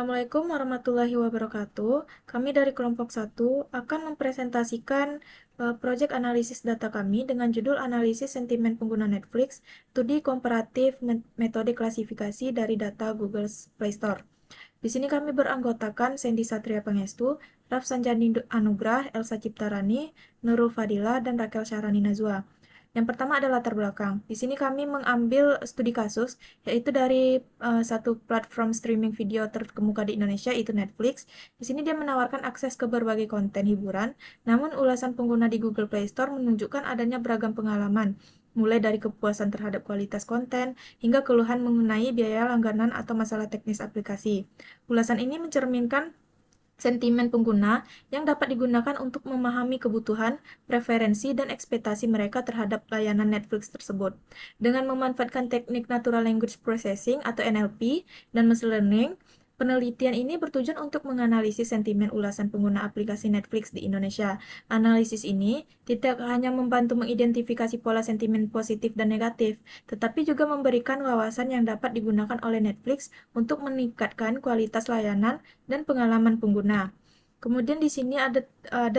Assalamualaikum warahmatullahi wabarakatuh. Kami dari kelompok 1 akan mempresentasikan proyek analisis data kami dengan judul analisis sentimen pengguna Netflix, studi komparatif metode klasifikasi dari data Google Play Store. Di sini kami beranggotakan Sandy Satria Pangestu, Raf Sanjani Anugrah, Elsa Ciptarani, Nurul Fadila, dan Rakel Syarani Nazwa. Yang pertama adalah latar belakang. Di sini kami mengambil studi kasus, yaitu dari satu platform streaming video terkemuka di Indonesia, yaitu Netflix. Di sini dia menawarkan akses ke berbagai konten hiburan, namun ulasan pengguna di Google Play Store menunjukkan adanya beragam pengalaman, mulai dari kepuasan terhadap kualitas konten, hingga keluhan mengenai biaya langganan atau masalah teknis aplikasi. Ulasan ini mencerminkan sentimen pengguna yang dapat digunakan untuk memahami kebutuhan, preferensi, dan ekspektasi mereka terhadap layanan Netflix tersebut. Dengan memanfaatkan teknik Natural Language Processing atau NLP dan Machine Learning, penelitian ini bertujuan untuk menganalisis sentimen ulasan pengguna aplikasi Netflix di Indonesia. Analisis ini tidak hanya membantu mengidentifikasi pola sentimen positif dan negatif, tetapi juga memberikan wawasan yang dapat digunakan oleh Netflix untuk meningkatkan kualitas layanan dan pengalaman pengguna. Kemudian di sini ada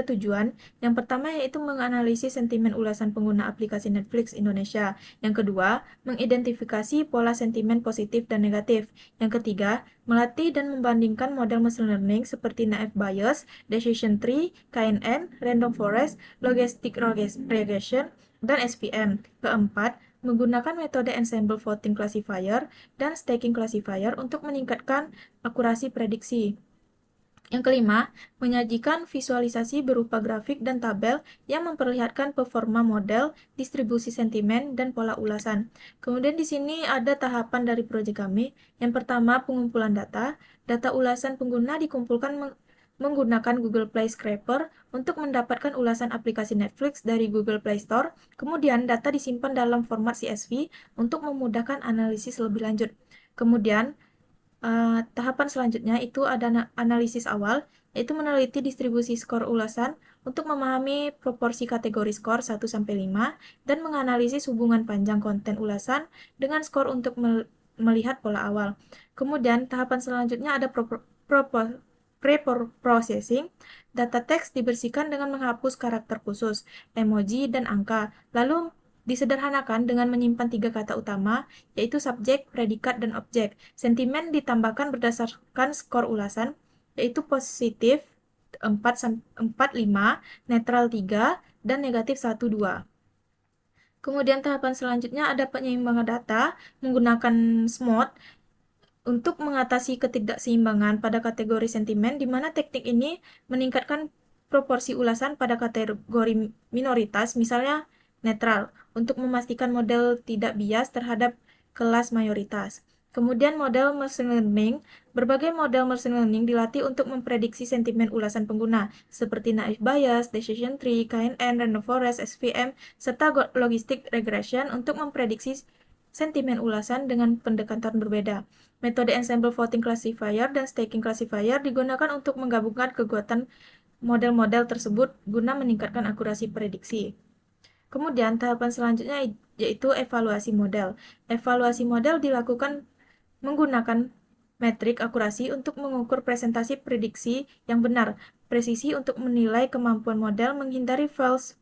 tujuan. Yang pertama yaitu menganalisis sentimen ulasan pengguna aplikasi Netflix Indonesia. Yang kedua, mengidentifikasi pola sentimen positif dan negatif. Yang ketiga, melatih dan membandingkan model machine learning seperti naive Bayes, Decision Tree, KNN, Random Forest, Logistic Regression, dan SVM. Keempat, menggunakan metode Ensemble Voting Classifier dan Stacking Classifier untuk meningkatkan akurasi prediksi. Yang kelima, menyajikan visualisasi berupa grafik dan tabel yang memperlihatkan performa model, distribusi sentimen, dan pola ulasan. Kemudian di sini ada tahapan dari proyek kami. Yang pertama, pengumpulan data. Data ulasan pengguna dikumpulkan menggunakan Google Play Scraper untuk mendapatkan ulasan aplikasi Netflix dari Google Play Store. Kemudian, data disimpan dalam format CSV untuk memudahkan analisis lebih lanjut. Kemudian, tahapan selanjutnya itu ada analisis awal, yaitu meneliti distribusi skor ulasan untuk memahami proporsi kategori skor 1-5 dan menganalisis hubungan panjang konten ulasan dengan skor untuk melihat pola awal. Kemudian, tahapan selanjutnya ada pre-processing. Data teks dibersihkan dengan menghapus karakter khusus, emoji, dan angka, lalu disederhanakan dengan menyimpan 3 kata utama, yaitu subjek, predikat, dan objek. Sentimen ditambahkan berdasarkan skor ulasan, yaitu positif 4-5, netral 3, dan negatif 1-2. Kemudian tahapan selanjutnya ada penyeimbangan data menggunakan SMOD untuk mengatasi ketidakseimbangan pada kategori sentimen, di mana teknik ini meningkatkan proporsi ulasan pada kategori minoritas, misalnya netral, untuk memastikan model tidak bias terhadap kelas mayoritas. Kemudian model machine learning. Berbagai model machine learning dilatih untuk memprediksi sentimen ulasan pengguna, seperti naive Bayes, Decision Tree, KNN, Random Forest, SVM, serta Logistic Regression untuk memprediksi sentimen ulasan dengan pendekatan berbeda. Metode Ensemble Voting Classifier dan Stacking Classifier digunakan untuk menggabungkan kekuatan model-model tersebut guna meningkatkan akurasi prediksi. Kemudian tahapan selanjutnya yaitu evaluasi model. Evaluasi model dilakukan menggunakan metrik akurasi untuk mengukur presentasi prediksi yang benar, presisi untuk menilai kemampuan model, menghindari false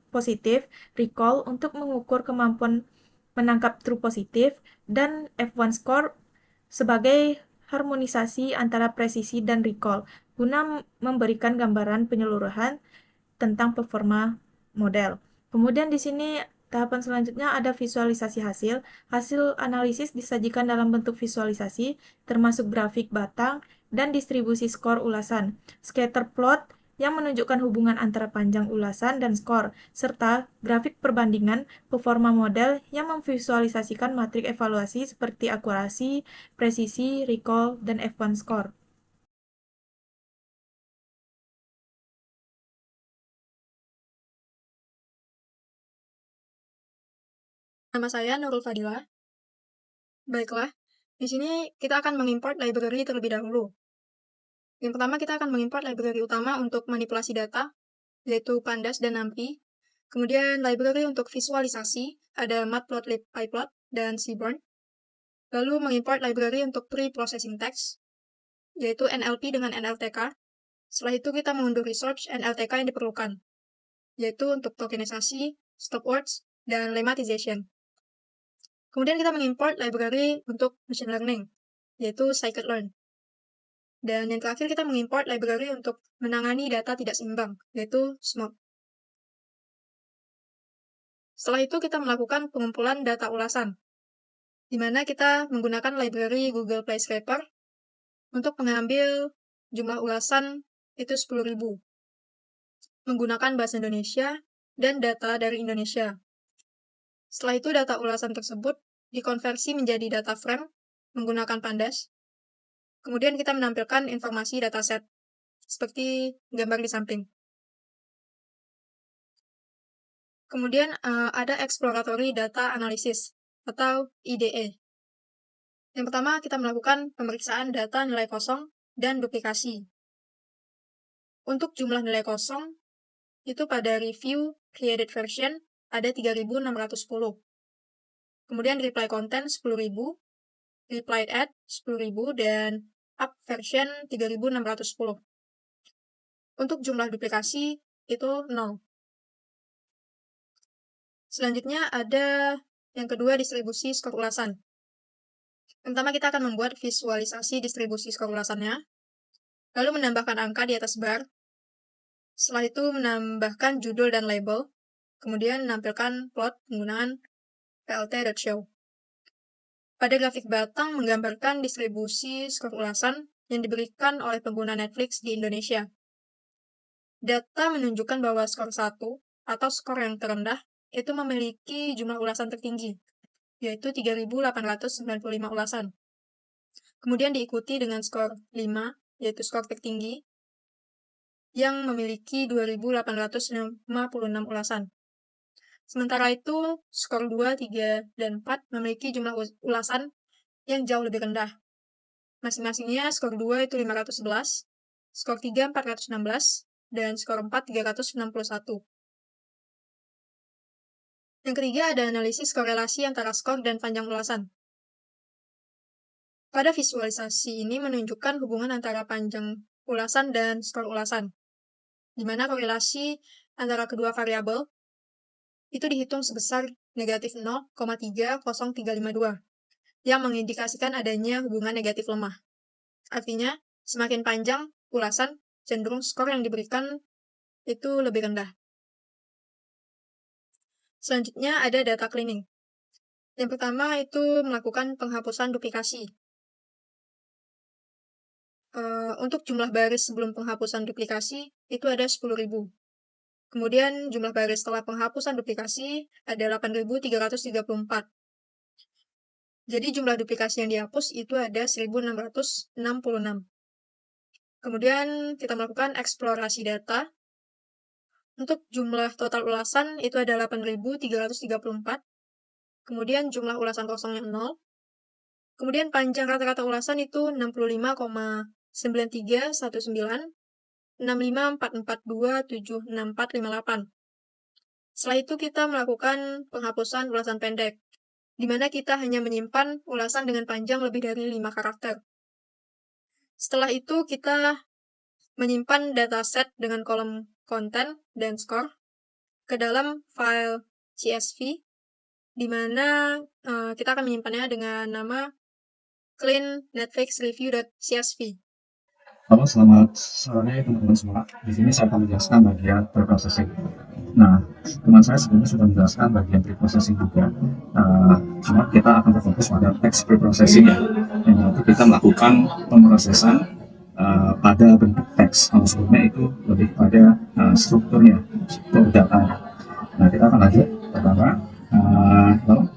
positif, recall untuk mengukur kemampuan menangkap true positif, dan F1 score sebagai harmonisasi antara presisi dan recall, guna memberikan gambaran penyeluruhan tentang performa model. Kemudian di sini tahapan selanjutnya ada visualisasi hasil. Hasil analisis disajikan dalam bentuk visualisasi, termasuk grafik batang dan distribusi skor ulasan. Scatter plot yang menunjukkan hubungan antara panjang ulasan dan skor, serta grafik perbandingan performa model yang memvisualisasikan matrik evaluasi seperti akurasi, presisi, recall, dan F1 score. Nama saya Nurul Fadila. Baiklah, di sini kita akan mengimport library terlebih dahulu. Yang pertama kita akan mengimport library utama untuk manipulasi data, yaitu Pandas dan NumPy. Kemudian library untuk visualisasi, ada Matplotlib, PyPlot, dan Seaborn. Lalu mengimport library untuk pre-processing text. yaitu NLP dengan NLTK. Setelah itu kita mengunduh resource NLTK yang diperlukan, yaitu untuk tokenisasi, stopwords, dan lemmatization. Kemudian kita mengimport library untuk machine learning, yaitu scikit-learn. Dan yang terakhir kita mengimport library untuk menangani data tidak seimbang, yaitu SMOP. Setelah itu kita melakukan pengumpulan data ulasan, di mana kita menggunakan library Google Play Scraper untuk mengambil jumlah ulasan itu 10.000, menggunakan bahasa Indonesia dan data dari Indonesia. Setelah itu data ulasan tersebut dikonversi menjadi data frame menggunakan Pandas. Kemudian kita menampilkan informasi dataset, seperti gambar di samping. Kemudian ada exploratory data analysis, atau IDA. Yang pertama, kita melakukan pemeriksaan data nilai kosong dan duplikasi. Untuk jumlah nilai kosong, itu pada review created version ada 3.610. Kemudian reply content 10.000, reply add 10.000, dan up version 3.610. Untuk jumlah duplikasi itu 0. Selanjutnya ada yang kedua, distribusi skor ulasan. Pertama, kita akan membuat visualisasi distribusi skor ulasannya, lalu menambahkan angka di atas bar. Setelah itu menambahkan judul dan label, kemudian menampilkan plot penggunaan plt.show. Pada grafik batang menggambarkan distribusi skor ulasan yang diberikan oleh pengguna Netflix di Indonesia. Data menunjukkan bahwa skor 1 atau skor yang terendah itu memiliki jumlah ulasan tertinggi, yaitu 3.895 ulasan. Kemudian diikuti dengan skor 5, yaitu skor tertinggi, yang memiliki 2.856 ulasan. Sementara itu, skor 2, 3, dan 4 memiliki jumlah ulasan yang jauh lebih rendah. Masing-masingnya skor 2 itu 511, skor 3 416, dan skor 4 361. Yang ketiga ada analisis korelasi antara skor dan panjang ulasan. Pada visualisasi ini menunjukkan hubungan antara panjang ulasan dan skor ulasan, di mana korelasi antara kedua variabel itu dihitung sebesar negatif 0,30352, yang mengindikasikan adanya hubungan negatif lemah. Artinya, semakin panjang ulasan, cenderung skor yang diberikan itu lebih rendah. Selanjutnya ada data cleaning. Yang pertama itu melakukan penghapusan duplikasi. Untuk jumlah baris sebelum penghapusan duplikasi itu ada 10.000. Kemudian jumlah baris setelah penghapusan duplikasi ada 8.334. Jadi jumlah duplikasi yang dihapus itu ada 1.666. Kemudian kita melakukan eksplorasi data. Untuk jumlah total ulasan itu ada 8.334. Kemudian jumlah ulasan kosongnya 0. Kemudian panjang rata-rata ulasan itu 65,9319, 6544276458. Setelah itu kita melakukan penghapusan ulasan pendek, di mana kita hanya menyimpan ulasan dengan panjang lebih dari 5 karakter. Setelah itu kita menyimpan dataset dengan kolom konten dan skor ke dalam file CSV, di mana kita akan menyimpannya dengan nama clean Netflix review.csv. Halo, selamat sore teman-teman semua. Di sini saya akan menjelaskan bagian preprocessing. Nah, teman saya sebelumnya sudah menjelaskan bagian preprocessing juga. Cuma kita akan berfokus pada text preprocessing ya. Yang nanti kita melakukan pemrosesan pada bentuk teks. Kalau sebelumnya itu lebih pada strukturnya, struktur datanya. Nah, kita akan lanjut. Pertama,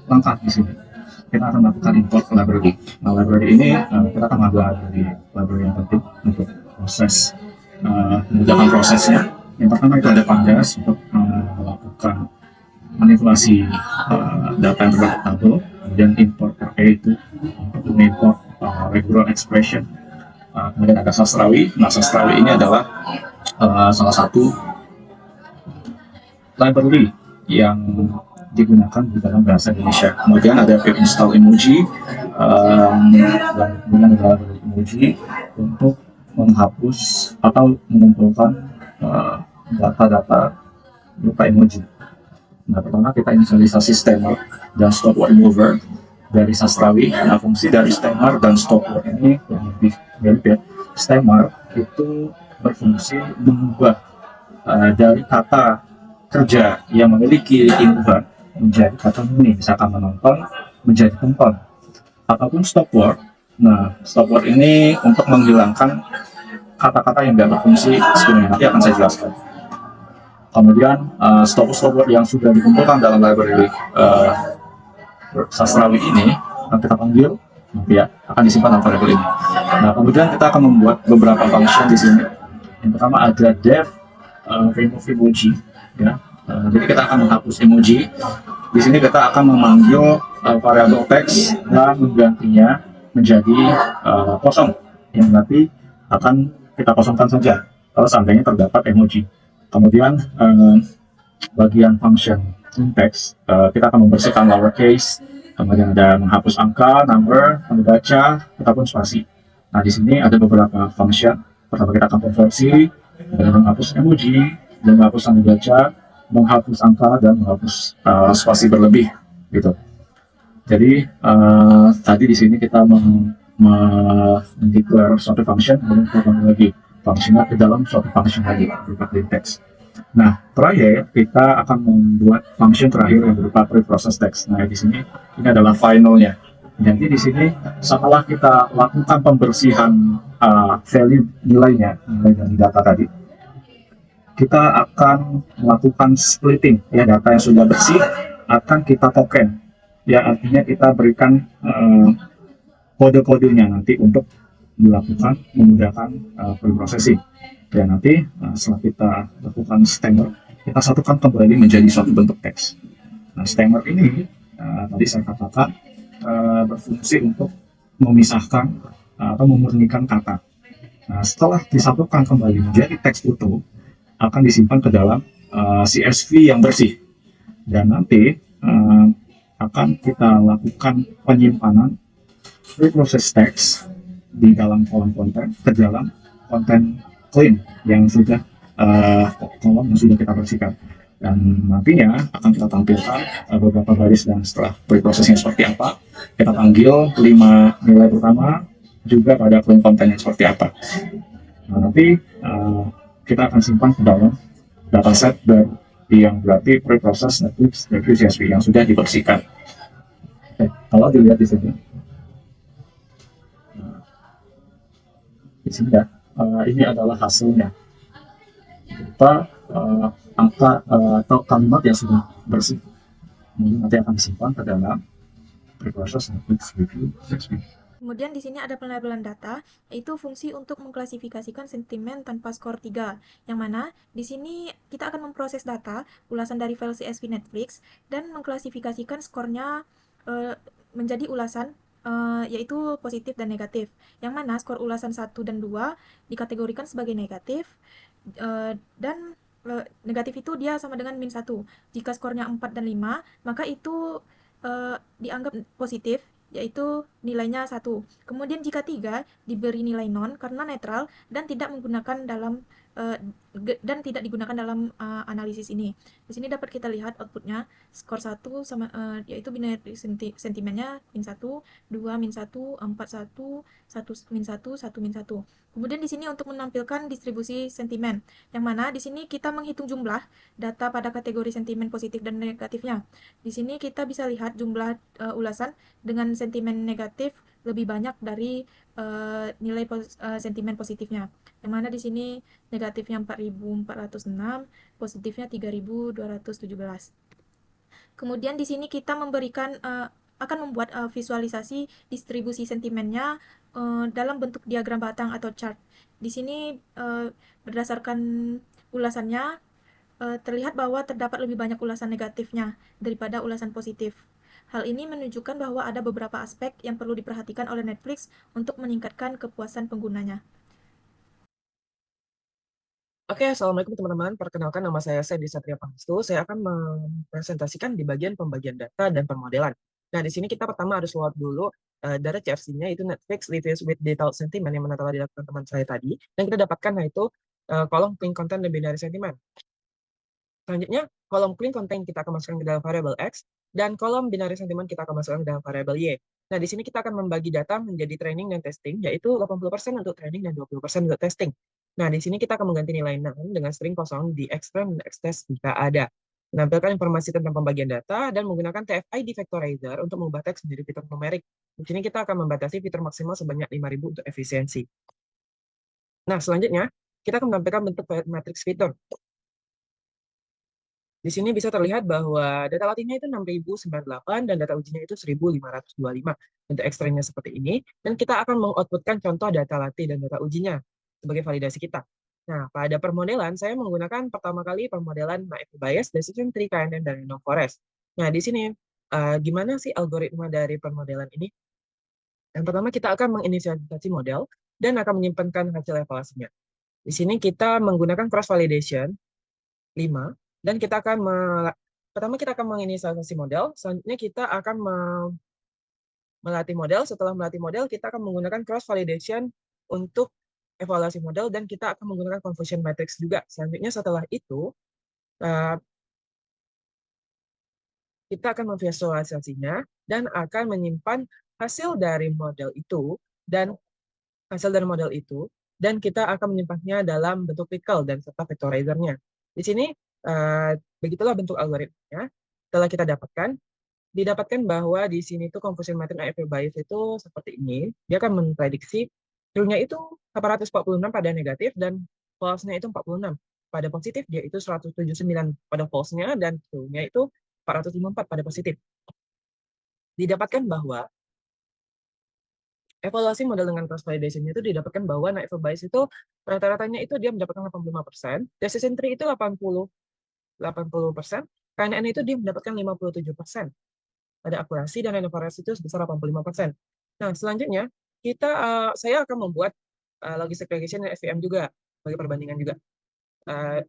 langkah di sini. Kita akan melakukan import library. Nah, library ini kita akan mengambil dari library yang penting untuk proses memudahkan prosesnya. Yang pertama itu ada Pandas untuk melakukan manipulasi data yang terdapat tabel, kemudian import RA itu untuk mengimport regular expression. Kemudian ada Sastrawi. Nah, Sastrawi ini adalah salah satu library yang digunakan di dalam bahasa Indonesia. Kemudian ada pip install emoji, dan kemudian ada library emoji, untuk menghapus atau mengumpulkan data-data berupa emoji. Nah, pertama kita inisialisasi stemmer dan stop word remover dari Sastrawi. Nah, fungsi dari stemmer dan stop word ini yang lebih mirip ya. Stemmer itu berfungsi mengubah dari kata kerja yang memiliki imbuhan menjadi kata muni, misalkan menonton menjadi tonton, ataupun stop word. Nah, stop word ini untuk menghilangkan kata-kata yang tidak berfungsi sebenarnya, nanti akan saya jelaskan. Kemudian stop word yang sudah dikumpulkan dalam library Sastrawi ini kita panggil nanti ya, akan disimpan dalam variabel ini. Nah, kemudian kita akan membuat beberapa function di sini. Yang pertama ada def remove emoji ya. Jadi kita akan menghapus emoji. Di sini kita akan memanggil variabel teks dan menggantinya menjadi kosong, yang nanti akan kita kosongkan saja kalau seandainya terdapat emoji. Kemudian bagian function text kita akan membersihkan lowercase, kemudian ada menghapus angka, number, membaca, ataupun spasi. Nah, di sini ada beberapa function. Pertama kita akan konversi dengan menghapus emoji, dan menghapus tanda baca, menghapus angka, dan menghapus spasi berlebih gitu. Jadi tadi di sini kita mendeklar suatu function, kemudian kita lagi fungsinya ke dalam suatu function lagi berupa clean text. Nah, terakhir kita akan membuat function terakhir yang berupa preprocess text. Nah, di sini ini adalah finalnya. Jadi di sini setelah kita lakukan pembersihan value nilai dari data tadi, kita akan melakukan splitting ya, data yang sudah bersih akan kita token ya, artinya kita berikan kode-kodenya nanti untuk dilakukan memudahkan preprocessing. Dan nanti setelah kita lakukan stemmer, kita satukan kembali menjadi suatu bentuk teks. Nah, stemmer ini tadi saya katakan berfungsi untuk memisahkan atau memurnikan kata. Nah, setelah disatukan kembali menjadi teks utuh, akan disimpan ke dalam CSV yang bersih. Dan nanti akan kita lakukan penyimpanan preprocess text di dalam kolom konten ke dalam konten clean yang sudah kolom yang sudah kita bersihkan. Dan nantinya akan kita tampilkan beberapa baris dan setelah preprocessing seperti apa. Kita panggil 5 nilai pertama juga pada clean kontennya seperti apa. Nah, nanti kita akan simpan ke dalam dataset dari yang berarti preprocess Netflix review CSV yang sudah dibersihkan. Oke, kalau dilihat di sini, di sini ya, ini adalah hasilnya berupa angka atau kalimat yang sudah bersih. Kemudian nanti akan disimpan ke dalam preprocess Netflix review CSV. Kemudian di sini ada pelabelan data, yaitu fungsi untuk mengklasifikasikan sentimen tanpa skor 3, yang mana di sini kita akan memproses data ulasan dari file CSV Netflix dan mengklasifikasikan skornya menjadi ulasan yaitu positif dan negatif, yang mana skor ulasan 1 dan 2 dikategorikan sebagai negatif dan negatif itu dia sama dengan min 1. Jika skornya 4 dan 5, maka itu dianggap positif, yaitu nilainya 1. Kemudian jika 3 diberi nilai non karena netral dan tidak menggunakan dalam digunakan dalam analisis ini. Di sini dapat kita lihat outputnya skor 1 sama yaitu binary sentimennya min 1, 2 min 1, 4 1, 1 min 1, 1 min 1. Kemudian di sini untuk menampilkan distribusi sentimen, yang mana di sini kita menghitung jumlah data pada kategori sentimen positif dan negatifnya. Di sini kita bisa lihat jumlah ulasan dengan sentimen negatif lebih banyak dari nilai sentimen positifnya. Yang mana di sini negatifnya 4.406, positifnya 3.217. Kemudian di sini kita memberikan akan membuat visualisasi distribusi sentimennya dalam bentuk diagram batang atau chart. Di sini berdasarkan ulasannya terlihat bahwa terdapat lebih banyak ulasan negatifnya daripada ulasan positif. Hal ini menunjukkan bahwa ada beberapa aspek yang perlu diperhatikan oleh Netflix untuk meningkatkan kepuasan penggunanya. Oke, Assalamualaikum teman-teman. Perkenalkan nama saya Sedi Satria Pangestu. Saya akan mempresentasikan di bagian pembagian data dan permodelan. Nah, di sini kita pertama harus load dulu dari CFC-nya itu Netflix Reviews with Detailed Sentiment yang mana telah dilakukan teman saya tadi, dan kita dapatkan yaitu kolom clean content dan binary sentiment. Selanjutnya, kolom clean content kita akan masukkan ke dalam variabel X, dan kolom binary sentiment kita akan masukkan ke dalam variabel Y. Nah, di sini kita akan membagi data menjadi training dan testing, yaitu 80% untuk training dan 20% untuk testing. Nah, di sini kita akan mengganti nilai none dengan string kosong di extreme dan xtest jika ada. Menampilkan informasi tentang pembagian data dan menggunakan TF-ID vectorizer untuk mengubah teks menjadi fitur numerik. Di sini kita akan membatasi fitur maksimal sebanyak 5.000 untuk efisiensi. Nah, selanjutnya, kita akan menampilkan bentuk matrix fitur. Di sini bisa terlihat bahwa data latihnya itu 6098 dan data ujinya itu 1525. Untuk ekstremnya seperti ini, dan kita akan mengoutputkan contoh data latih dan data ujinya sebagai validasi kita. Nah, pada permodelan, saya menggunakan pertama kali permodelan Naive Bayes, Decision Tree, KNN, dan Random Forest. Nah, di sini, gimana sih algoritma dari permodelan ini? Yang pertama, kita akan menginisialisasi model dan akan menyimpankan hasil evaluasinya. Di sini kita menggunakan cross validation 5, dan kita akan pertama kita akan menginisialisasi model, selanjutnya kita akan melatih model. Setelah melatih model, kita akan menggunakan cross validation untuk evaluasi model, dan kita akan menggunakan confusion matrix juga. Selanjutnya setelah itu, kita akan memvisualisasinya dan akan menyimpan hasil dari model itu, dan kita akan menyimpannya dalam bentuk pickle dan serta vectorizer-nya. Di sini begitulah bentuk algoritmanya. Setelah kita didapatkan bahwa di sini tuh confusion matrix Naive Bayes itu seperti ini. Dia akan memprediksi true-nya itu 846 pada negatif dan false-nya itu 46. Pada positif dia itu 179 pada false-nya dan true-nya itu 454 pada positif. Didapatkan bahwa evaluasi model dengan cross validation itu didapatkan bahwa Naive Bayes itu rata-ratanya itu dia mendapatkan 85%, decision tree itu 80%, KNN itu dia mendapatkan 57%. Ada akurasi dan random forest itu sebesar 85%. Nah, selanjutnya saya akan membuat logistic regression dan SVM juga sebagai perbandingan juga.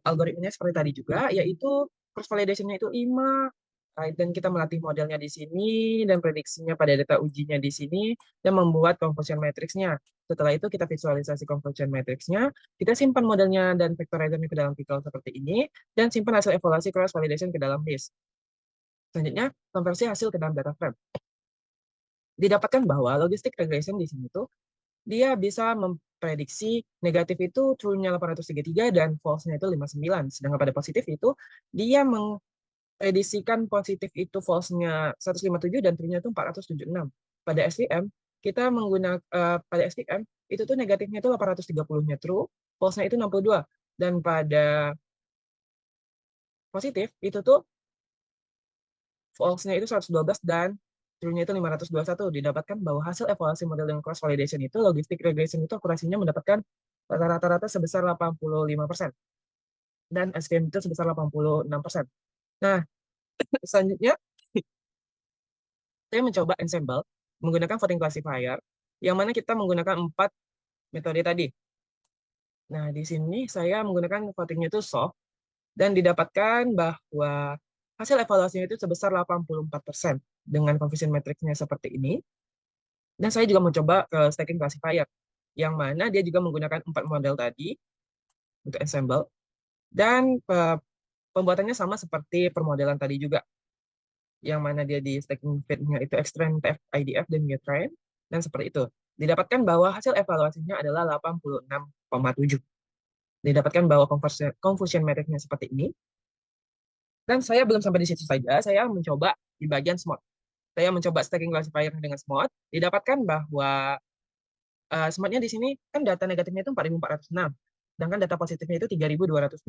Algoritmanya seperti tadi juga, yaitu cross validation-nya itu 5, dan kita melatih modelnya di sini, dan prediksinya pada data ujinya di sini, dan membuat confusion matrix-nya. Setelah itu kita visualisasi confusion matrix-nya, kita simpan modelnya dan vectorizer-nya ke dalam pickle seperti ini, dan simpan hasil evaluasi cross validation ke dalam list. Selanjutnya, konversi hasil ke dalam data frame. Didapatkan bahwa logistic regression di sini tuh dia bisa memprediksi negatif itu true-nya 833 dan false-nya itu 59. Sedangkan pada positif itu dia memprediksikan positif itu false-nya 157 dan true-nya itu 476. Pada SVM kita menggunakan pada SVM itu tuh negatifnya itu 830-nya true, false-nya itu 62, dan pada positif itu tuh false-nya itu 112 dan true-nya itu 521. Didapatkan bahwa hasil evaluasi model dengan cross validation itu logistic regression itu akurasinya mendapatkan rata-rata sebesar 85% dan SVM itu sebesar 86%. Nah, selanjutnya saya mencoba ensemble menggunakan voting classifier yang mana kita menggunakan 4 metode tadi. Nah, di sini saya menggunakan votingnya itu soft dan didapatkan bahwa hasil evaluasinya itu sebesar 84% dengan confusion matrix-nya seperti ini. Dan saya juga mencoba stacking classifier, yang mana dia juga menggunakan 4 model tadi untuk ensemble, dan pembuatannya sama seperti permodelan tadi juga, yang mana dia di stacking fit-nya itu extreme, TF, IDF, dan U-train, dan seperti itu. Didapatkan bahwa hasil evaluasinya adalah 86,7. Didapatkan bahwa confusion matrix-nya seperti ini. Dan saya belum sampai di situ saja, saya mencoba di bagian smooth. Saya mencoba stacking classifier dengan smooth, didapatkan bahwa smart-nya di sini kan data negatifnya itu 4.406, sedangkan data positifnya itu 3.217.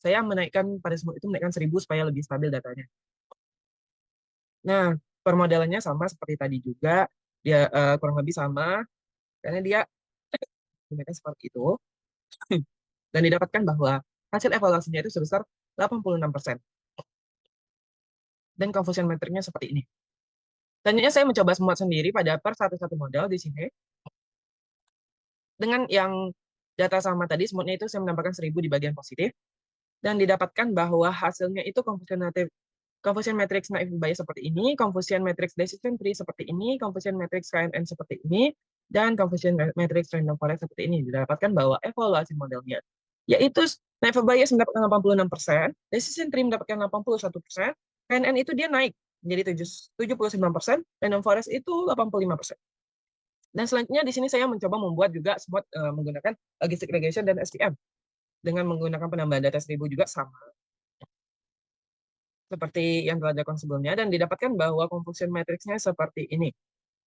Saya menaikkan pada smart itu menaikkan 1.000 supaya lebih stabil datanya. Nah, permodelannya sama seperti tadi juga, dia kurang lebih sama, karena dia gunakan seperti itu, dan didapatkan bahwa hasil evaluasinya itu sebesar 86%. Dan confusion matrix-nya seperti ini. Selanjutnya saya mencoba smart sendiri pada per satu model di sini. Dengan yang data sama tadi, smooth-nya itu saya menambahkan 1.000 di bagian positif, dan didapatkan bahwa hasilnya itu Confusion matrix naive Bayes seperti ini, confusion matrix decision tree seperti ini, confusion matrix KNN seperti ini, dan confusion matrix random forest seperti ini. Didapatkan bahwa evaluasi modelnya, yaitu naive Bayes mendapatkan 86%, decision tree mendapatkan 81%, KNN itu dia naik menjadi 79%, random forest itu 85%. Dan selanjutnya di sini saya mencoba membuat juga smooth menggunakan logistic regression dan SVM. Dengan menggunakan penambahan data 1000 juga sama seperti yang telah dilakukan sebelumnya, dan didapatkan bahwa confusion matrixnya seperti ini.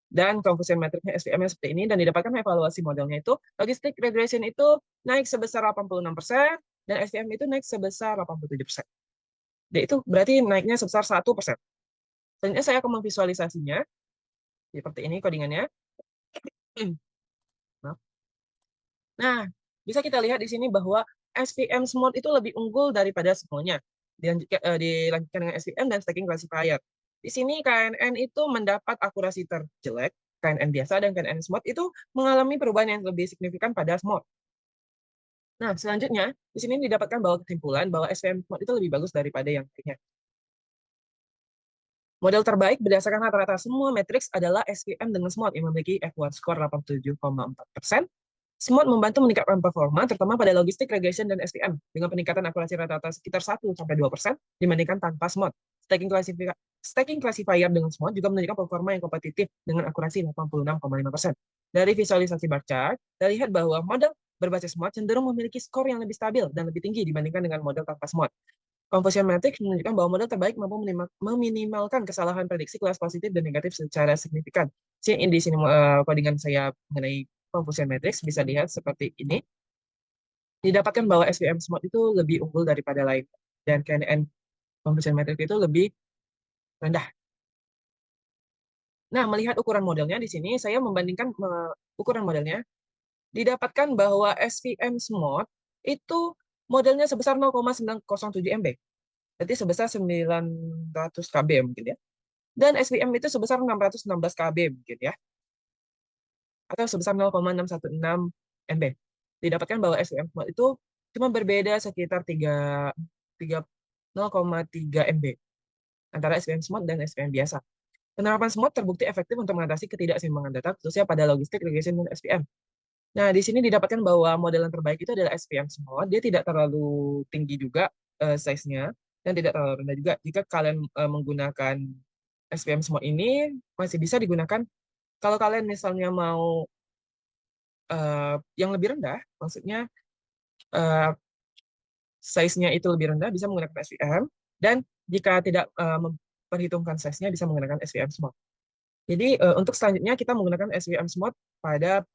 Dan confusion matrixnya SVM-nya seperti ini, dan didapatkan evaluasi modelnya itu, logistic regression itu naik sebesar 86%, dan SVM itu naik sebesar 87%. Dan itu berarti naiknya sebesar 1%. Selanjutnya saya akan memvisualisasinya, seperti ini codingannya. Nah, bisa kita lihat di sini bahwa SVM smooth itu lebih unggul daripada semuanya. Dilanjutkan dengan SVM dan stacking classifier. Di sini KNN itu mendapat akurasi terjelek, KNN biasa dan KNN smooth itu mengalami perubahan yang lebih signifikan pada smooth. Nah, selanjutnya, di sini didapatkan bahwa kesimpulan bahwa SVM smooth itu lebih bagus daripada yang lainnya. Model terbaik berdasarkan rata-rata semua matriks adalah SVM dengan smooth yang memiliki F1 score 87,4%. Smooth membantu meningkatkan performa, terutama pada logistic regression dan SVM, dengan peningkatan akurasi rata-rata sekitar 1-2% dibandingkan tanpa smooth. Stacking classifier dengan smooth juga menunjukkan performa yang kompetitif dengan akurasi 86,5%. Dari visualisasi bar chart, terlihat bahwa model berbasis smooth cenderung memiliki skor yang lebih stabil dan lebih tinggi dibandingkan dengan model tanpa smooth. Confusion matrix menunjukkan bahwa model terbaik mampu meminimalkan kesalahan prediksi kelas positif dan negatif secara signifikan. Di sini codingan saya mengenai confusion matrix bisa lihat seperti ini. Didapatkan bahwa SVM smooth itu lebih unggul daripada lain, dan KNN confusion matrix itu lebih rendah. Nah, melihat ukuran modelnya di sini, saya membandingkan ukuran modelnya. Didapatkan bahwa SVM smooth itu modelnya sebesar 0,907 MB. Berarti sebesar 900 KB mungkin ya. Dan SVM itu sebesar 616 KB mungkin ya. Atau sebesar 0,616 MB. Didapatkan bahwa SVM smooth itu cuma berbeda sekitar 0,3 MB antara SVM smooth dan SVM biasa. Penerapan smooth terbukti efektif untuk mengatasi ketidakseimbangan data, khususnya pada logistik, regression, dan SVM. Nah, di sini didapatkan bahwa model yang terbaik itu adalah SVM smooth. Dia tidak terlalu tinggi juga size-nya, dan tidak terlalu rendah juga. Jika kalian menggunakan SVM smooth ini, masih bisa digunakan kalau kalian misalnya mau yang lebih rendah, maksudnya size-nya itu lebih rendah, bisa menggunakan SVM, dan jika tidak memperhitungkan size-nya, bisa menggunakan SVM smooth. Jadi untuk selanjutnya kita menggunakan SVM smooth pada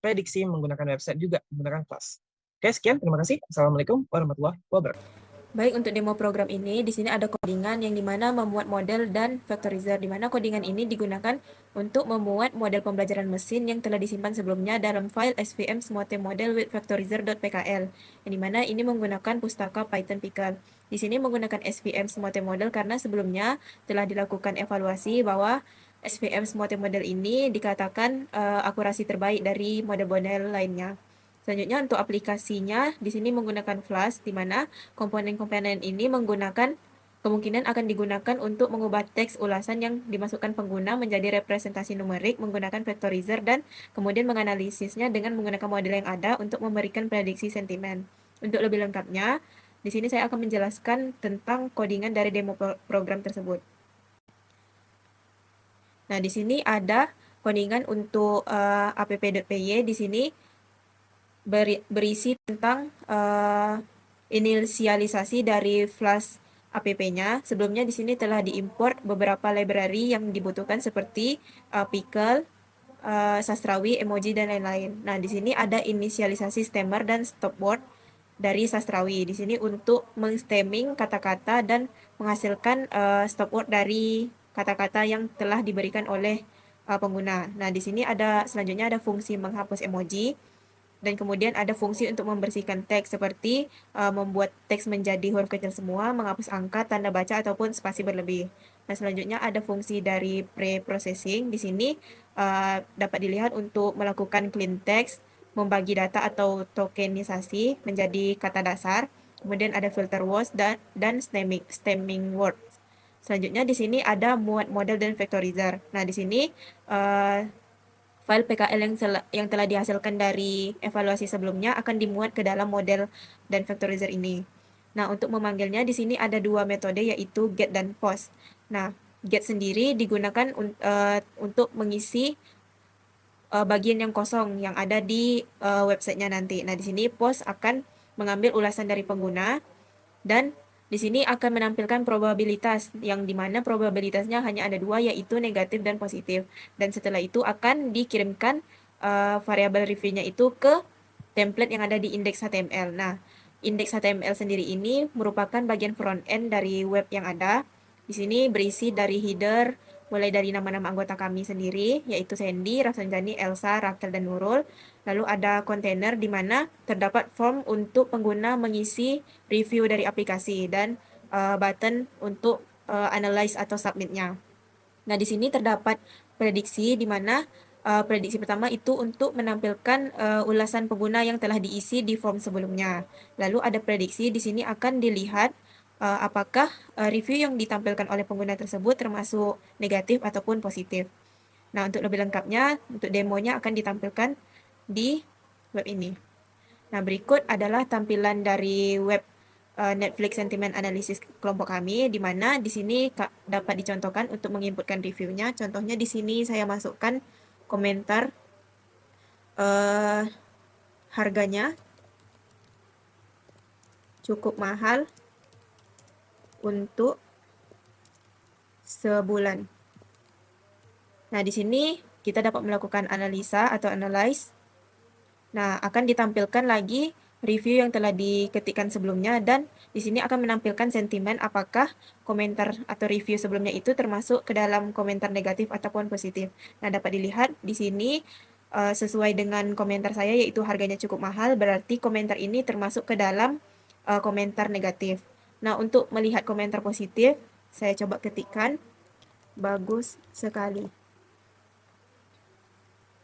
prediksi menggunakan website juga, menggunakan kelas. Oke, sekian. Terima kasih. Assalamualaikum warahmatullahi wabarakatuh. Baik, untuk demo program ini, di sini ada codingan yang dimana memuat model dan vectorizer, dimana codingan ini digunakan untuk memuat model pembelajaran mesin yang telah disimpan sebelumnya dalam file svm smote model with vectorizer.pkl, yang dimana ini menggunakan pustaka Python Pickle. Di sini menggunakan svm smote model karena sebelumnya telah dilakukan evaluasi bahwa svm smote model ini dikatakan akurasi terbaik dari model-model lainnya. Selanjutnya untuk aplikasinya, di sini menggunakan Flash, di mana komponen-komponen ini kemungkinan akan digunakan untuk mengubah teks ulasan yang dimasukkan pengguna menjadi representasi numerik menggunakan vectorizer dan kemudian menganalisisnya dengan menggunakan model yang ada untuk memberikan prediksi sentimen. Untuk lebih lengkapnya, di sini saya akan menjelaskan tentang codingan dari demo program tersebut. Nah, di sini ada codingan untuk app.py. Di sini berisi tentang inisialisasi dari Flash app-nya. Sebelumnya di sini telah diimport beberapa library yang dibutuhkan seperti Pickle, Sastrawi, emoji, dan lain-lain. Nah, di sini ada inisialisasi stemmer dan stopword dari Sastrawi. Di sini untuk mengstemming kata-kata dan menghasilkan stopword dari kata-kata yang telah diberikan oleh pengguna. Nah, di sini selanjutnya ada fungsi menghapus emoji, dan kemudian ada fungsi untuk membersihkan teks seperti membuat teks menjadi huruf kecil semua, menghapus angka, tanda baca, ataupun spasi berlebih. Nah, selanjutnya ada fungsi dari pre-processing. Di sini dapat dilihat untuk melakukan clean text, membagi data atau tokenisasi menjadi kata dasar, kemudian ada filter words dan stemming words. Selanjutnya di sini ada muat model dan vectorizer. Nah, di sini file PKL yang telah dihasilkan dari evaluasi sebelumnya akan dimuat ke dalam model dan vectorizer ini. Nah, untuk memanggilnya di sini ada dua metode, yaitu get dan post. Nah, get sendiri digunakan untuk mengisi bagian yang kosong yang ada di websitenya nanti. Nah, di sini post akan mengambil ulasan dari pengguna, dan di sini akan menampilkan probabilitas, yang dimana probabilitasnya hanya ada dua, yaitu negatif dan positif. Dan setelah itu akan dikirimkan variabel reviewnya itu ke template yang ada di index.html. Nah, index.html sendiri ini merupakan bagian front end dari web yang ada. Di sini berisi dari header, mulai dari nama-nama anggota kami sendiri, yaitu Sandy, Rafsanjani, Elsa, Rakel, dan Nurul. Lalu ada kontainer di mana terdapat form untuk pengguna mengisi review dari aplikasi, dan button untuk analyze atau submit-nya. Nah, di sini terdapat prediksi, di mana prediksi pertama itu untuk menampilkan ulasan pengguna yang telah diisi di form sebelumnya. Lalu ada prediksi, di sini akan dilihat apakah review yang ditampilkan oleh pengguna tersebut termasuk negatif ataupun positif. Nah, untuk lebih lengkapnya, untuk demonya akan ditampilkan di web ini. Nah, berikut adalah tampilan dari web Netflix Sentiment Analysis kelompok kami, di mana di sini dapat dicontohkan untuk menginputkan reviewnya. Contohnya di sini saya masukkan komentar harganya cukup mahal untuk sebulan. Nah, di sini kita dapat melakukan analisa atau analyze. Nah, akan ditampilkan lagi review yang telah diketikkan sebelumnya, dan di sini akan menampilkan sentimen apakah komentar atau review sebelumnya itu termasuk ke dalam komentar negatif ataupun positif. Nah, dapat dilihat di sini sesuai dengan komentar saya, yaitu harganya cukup mahal, berarti komentar ini termasuk ke dalam komentar negatif. Nah, untuk melihat komentar positif, saya coba ketikkan bagus sekali.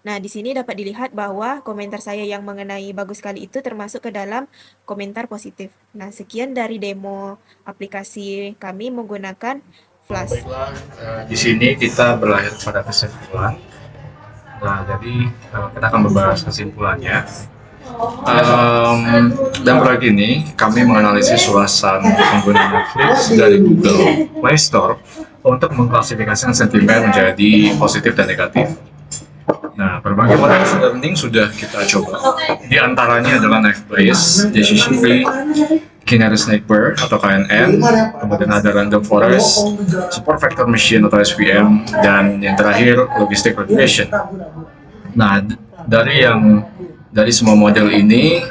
Nah, di sini dapat dilihat bahwa komentar saya yang mengenai bagus sekali itu termasuk ke dalam komentar positif. Nah, sekian dari demo aplikasi kami menggunakan Flash. Baiklah, di sini kita berakhir pada kesimpulan. Nah, jadi kita akan membahas kesimpulannya. Dan proyek ini kami menganalisis ulasan pengguna Netflix dari Google Play Store untuk mengklasifikasikan sentimen menjadi positif dan negatif. Nah, berbagai model learning sudah kita coba. Di antaranya adalah Netflix, Decision Tree, Canary Sniper atau KNN, kemudian ada Random Forest, Support Vector Machine atau SVM, dan yang terakhir Logistic Regression. Nah, dari semua model ini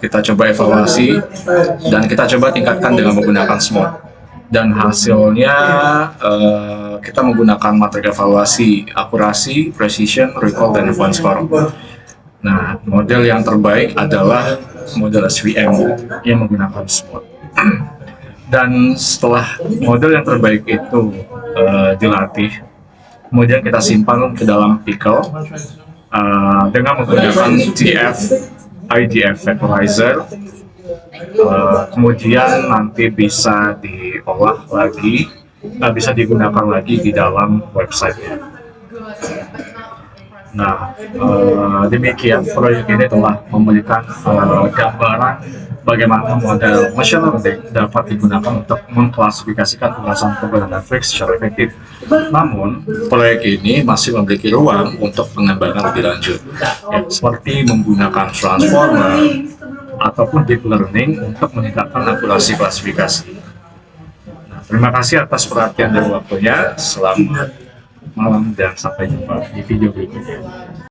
kita coba evaluasi dan kita coba tingkatkan dengan menggunakan SMOD, dan hasilnya kita menggunakan materi evaluasi akurasi, precision, recall, dan advance score. Nah, model yang terbaik adalah model SVM yang menggunakan SMOD. Dan setelah model yang terbaik itu dilatih, kemudian kita simpan ke dalam pickle dengan menggunakan IDF vectorizer. Kemudian nanti bisa diolah lagi, bisa digunakan lagi di dalam website-nya. Nah, demikian proyek ini telah memberikan gambaran bagaimana model machine learning dapat digunakan untuk mengklasifikasikan ulasan pengguna Netflix secara efektif. Namun, proyek ini masih memiliki ruang untuk pengembangan lebih lanjut, ya, seperti menggunakan transformer ataupun deep learning untuk meningkatkan akurasi klasifikasi. Nah, terima kasih atas perhatian dan waktunya. Selamat malam dan sampai jumpa di video berikutnya.